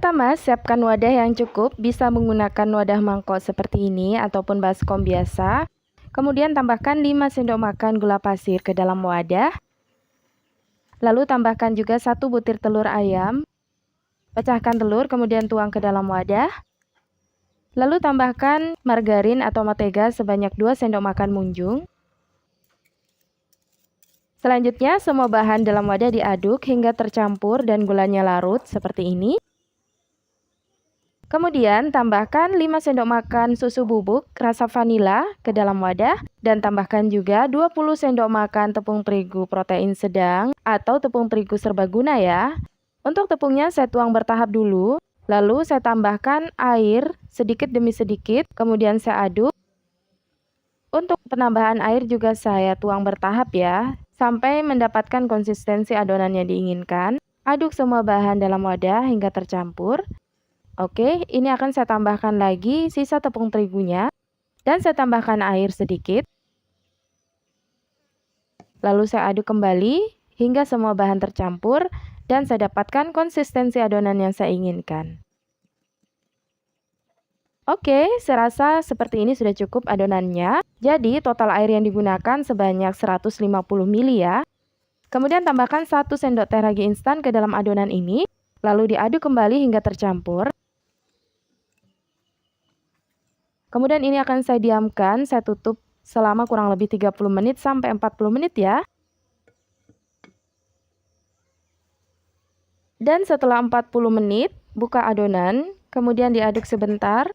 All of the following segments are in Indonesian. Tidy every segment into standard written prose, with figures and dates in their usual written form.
Pertama, siapkan wadah yang cukup, bisa menggunakan wadah mangkok seperti ini ataupun baskom biasa. Kemudian tambahkan 5 sendok makan gula pasir ke dalam wadah. Lalu tambahkan juga 1 butir telur ayam. Pecahkan telur, kemudian tuang ke dalam wadah. Lalu tambahkan margarin atau mentega sebanyak 2 sendok makan munjung. Selanjutnya, semua bahan dalam wadah diaduk hingga tercampur dan gulanya larut seperti ini. Kemudian tambahkan 5 sendok makan susu bubuk rasa vanila ke dalam wadah dan tambahkan juga 20 sendok makan tepung terigu protein sedang atau tepung terigu serbaguna ya. Untuk tepungnya saya tuang bertahap dulu, lalu saya tambahkan air sedikit demi sedikit, kemudian saya aduk. Untuk penambahan air juga saya tuang bertahap ya, sampai mendapatkan konsistensi adonan yang diinginkan. Aduk semua bahan dalam wadah hingga tercampur. Oke, ini akan saya tambahkan lagi sisa tepung terigunya dan saya tambahkan air sedikit. Lalu saya aduk kembali hingga semua bahan tercampur dan saya dapatkan konsistensi adonan yang saya inginkan. Oke, saya rasa seperti ini sudah cukup adonannya. Jadi total air yang digunakan sebanyak 150 ml ya. Kemudian tambahkan 1 sendok teh ragi instan ke dalam adonan ini, lalu diaduk kembali hingga tercampur. Kemudian ini akan saya diamkan, saya tutup selama kurang lebih 30 menit sampai 40 menit ya. Dan setelah 40 menit, buka adonan, kemudian diaduk sebentar.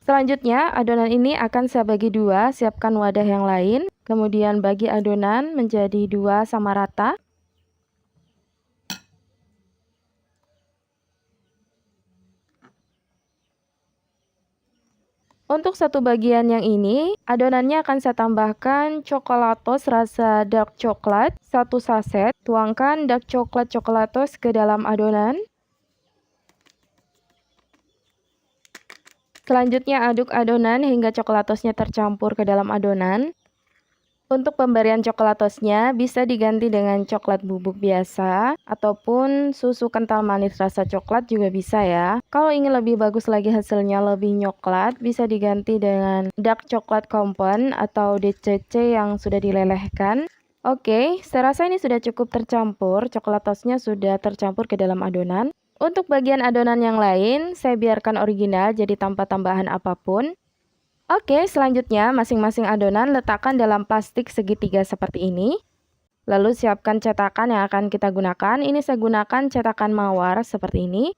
Selanjutnya, adonan ini akan saya bagi dua, siapkan wadah yang lain. Kemudian bagi adonan menjadi dua sama rata. Untuk satu bagian yang ini, adonannya akan saya tambahkan coklatos rasa dark coklat 1 saset. Tuangkan dark coklat coklatos ke dalam adonan. Selanjutnya aduk adonan hingga coklatosnya tercampur ke dalam adonan. Untuk pemberian coklatosnya bisa diganti dengan coklat bubuk biasa ataupun susu kental manis rasa coklat juga bisa ya. Kalau ingin lebih bagus lagi hasilnya lebih nyoklat, bisa diganti dengan dark coklat compound atau DCC yang sudah dilelehkan. Oke, saya rasa ini sudah cukup tercampur, coklatosnya sudah tercampur ke dalam adonan. Untuk bagian adonan yang lain, saya biarkan original jadi tanpa tambahan apapun. Oke, selanjutnya masing-masing adonan letakkan dalam plastik segitiga seperti ini. Lalu siapkan cetakan yang akan kita gunakan. Ini saya gunakan cetakan mawar seperti ini.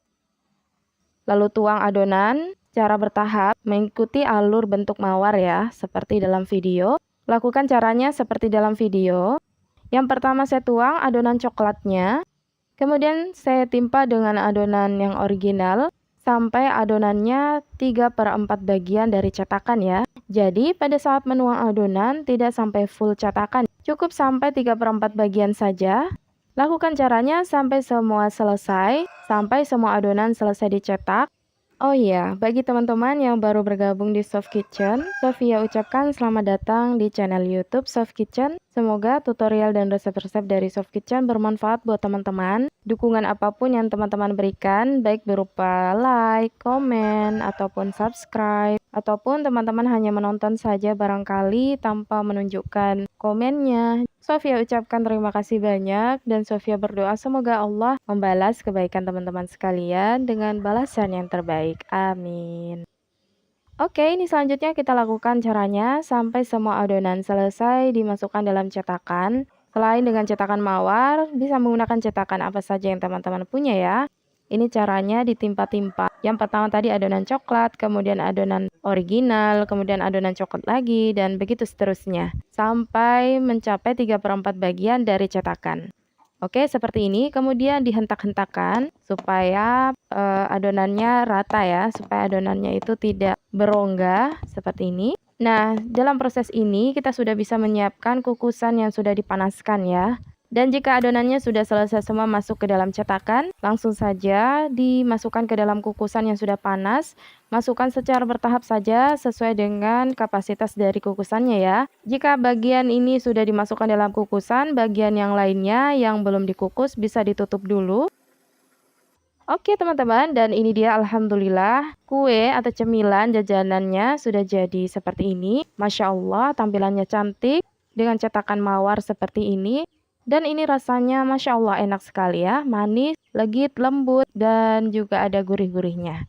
Lalu tuang adonan secara bertahap mengikuti alur bentuk mawar ya, seperti dalam video. Lakukan caranya seperti dalam video. Yang pertama saya tuang adonan coklatnya. Kemudian saya timpa dengan adonan yang original sampai adonannya 3/4 bagian dari cetakan ya. Jadi pada saat menuang adonan tidak sampai full cetakan, cukup sampai 3/4 bagian saja. Lakukan caranya sampai semua selesai, sampai semua adonan selesai dicetak. Oh iya, bagi teman-teman yang baru bergabung di Soft Kitchen, Sofia ucapkan selamat datang di channel YouTube Soft Kitchen. Semoga tutorial dan resep-resep dari Soft Kitchen bermanfaat buat teman-teman. Dukungan apapun yang teman-teman berikan, baik berupa like, komen, ataupun subscribe, ataupun teman-teman hanya menonton saja barangkali tanpa menunjukkan komennya. Sofia ucapkan terima kasih banyak dan Sofia berdoa semoga Allah membalas kebaikan teman-teman sekalian dengan balasan yang terbaik. Amin. Oke, ini selanjutnya kita lakukan caranya sampai semua adonan selesai dimasukkan dalam cetakan. Selain dengan cetakan mawar, bisa menggunakan cetakan apa saja yang teman-teman punya ya. Ini caranya ditimpa-timpa. Yang pertama tadi adonan coklat, kemudian adonan original, kemudian adonan coklat lagi, dan begitu seterusnya. Sampai mencapai 3/4 bagian dari cetakan. Oke, seperti ini. Kemudian dihentak-hentakan supaya adonannya rata ya, supaya adonannya itu tidak berongga seperti ini. Nah, dalam proses ini kita sudah bisa menyiapkan kukusan yang sudah dipanaskan ya. Dan jika adonannya sudah selesai semua masuk ke dalam cetakan, langsung saja dimasukkan ke dalam kukusan yang sudah panas. Masukkan secara bertahap saja sesuai dengan kapasitas dari kukusannya ya. Jika bagian ini sudah dimasukkan dalam kukusan, bagian yang lainnya yang belum dikukus bisa ditutup dulu. Oke teman-teman, dan ini dia alhamdulillah kue atau cemilan jajanannya sudah jadi seperti ini. Masya Allah, tampilannya cantik dengan cetakan mawar seperti ini. Dan ini rasanya Masya Allah enak sekali ya, manis, legit, lembut, dan juga ada gurih-gurihnya.